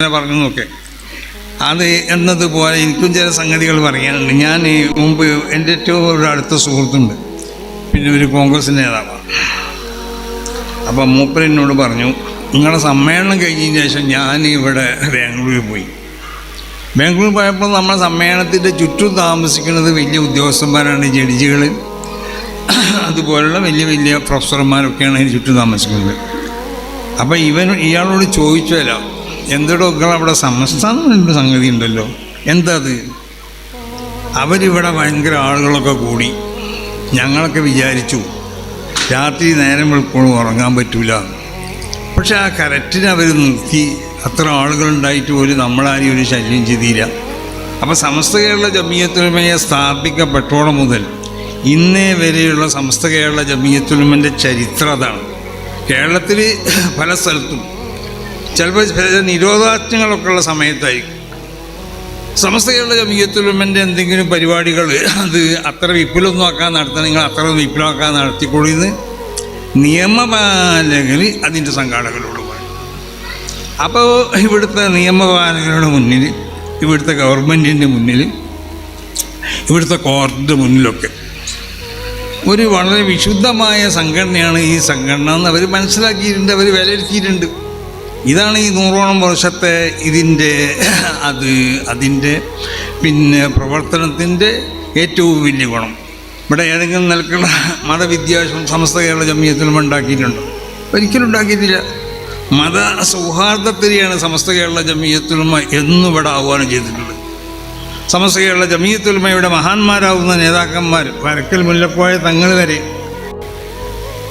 പറഞ്ഞൊക്കെ അത് എന്നതുപോലെ എനിക്കും ചില സംഗതികൾ പറയാനുണ്ട്. ഞാൻ മുമ്പ് എൻ്റെ ഏറ്റവും ഒരു അടുത്ത സുഹൃത്തുണ്ട്, പിന്നെ ഒരു കോൺഗ്രസ് നേതാവാണ്. അപ്പം മൂപ്പരെന്നോട് പറഞ്ഞു, നിങ്ങളുടെ സമ്മേളനം കഴിഞ്ഞതിന് ശേഷം ഞാൻ ഇവിടെ ബാംഗ്ലൂരിൽ പോയി. ബാംഗ്ലൂർ പോയപ്പോൾ നമ്മുടെ സമ്മേളനത്തിൻ്റെ ചുറ്റും താമസിക്കുന്നത് വലിയ ഉദ്യോഗസ്ഥന്മാരാണ്, ജഡ്ജികൾ, അതുപോലുള്ള വലിയ വലിയ പ്രൊഫസർമാരൊക്കെയാണ് അതിന് ചുറ്റും താമസിക്കുന്നത്. അപ്പം ഇയാളോട് ചോദിച്ചല്ലോ, എന്തൊക്കെ അവിടെ സംസ്ഥാനം സംഗതി ഉണ്ടല്ലോ, എന്താ അത്? അവരിവിടെ ഭയങ്കര ആളുകളൊക്കെ കൂടി, ഞങ്ങളൊക്കെ വിചാരിച്ചു രാത്രി നേരം വെളുപ്പോഴും ഉറങ്ങാൻ പറ്റൂല. പക്ഷെ ആ കറക്റ്റിന് അവർ നിർത്തി, അത്ര ആളുകളുണ്ടായിട്ട് പോലും നമ്മളാരും ഒരു ശല്യം ചെയ്തില്ല. അപ്പോൾ സമസ്ത കേരള ജമിയത്തുലമയെ സ്ഥാപിക്കപ്പെട്ടോളം മുതൽ ഇന്നേ വരെയുള്ള സമസ്ത കേരള ജമിയത്തുലമൻ്റെ ചരിത്രം അതാണ്. കേരളത്തിൽ പല സ്ഥലത്തും ചിലപ്പോൾ നിരോധാജ്ഞകളൊക്കെ ഉള്ള സമയത്തായിരിക്കും സമസ്ത കേരള ജമിയത്തുലമൻ്റെ എന്തെങ്കിലും പരിപാടികൾ അത് അത്ര വിപുലമൊന്നും ആക്കാൻ നടത്തണം, നിങ്ങൾ അത്ര വിപുലമാക്കാൻ നടത്തിക്കൊള്ളുന്ന നിയമപാലകർ അതിൻ്റെ സംഘാടകരോട് പറയും. അപ്പോൾ ഇവിടുത്തെ നിയമപാലകരുടെ മുന്നിൽ, ഇവിടുത്തെ ഗവൺമെൻറ്റിൻ്റെ മുന്നിൽ, ഇവിടുത്തെ കോടതിയുടെ മുന്നിലൊക്കെ ഒരു വളരെ വിശുദ്ധമായ സംഘടനയാണ് ഈ സംഘടന എന്ന് അവർ മനസ്സിലാക്കിയിട്ടുണ്ട്, അവർ വിലയിരുത്തിയിട്ടുണ്ട്. ഇതാണ് ഈ 100ഓളം വർഷത്തെ അതിൻ്റെ പിന്നെ പ്രവർത്തനത്തിൻ്റെ ഏറ്റവും വലിയ ഗുണം. ഇവിടെ ഏതെങ്കിലും നിലക്കുള്ള മതവിദ്യാഭ്യാസം സമസ്ത കേരള ജമിയത്തുലമ ഉണ്ടാക്കിയിട്ടുണ്ടോ? ഒരിക്കലും ഉണ്ടാക്കിയിട്ടില്ല. മത സൗഹാർദ്ദത്തിനെയാണ് സമസ്ത കേരള ജമിയത്തുലമ എന്നും ഇവിടെ ആഹ്വാനം ചെയ്തിട്ടുള്ളത്. സമസ്ത കേരള ജമിയത്തുലമയുടെ മഹാന്മാരാവുന്ന നേതാക്കന്മാർ, വരക്കൽ മുല്ലക്കോയ തങ്ങൾ വരെ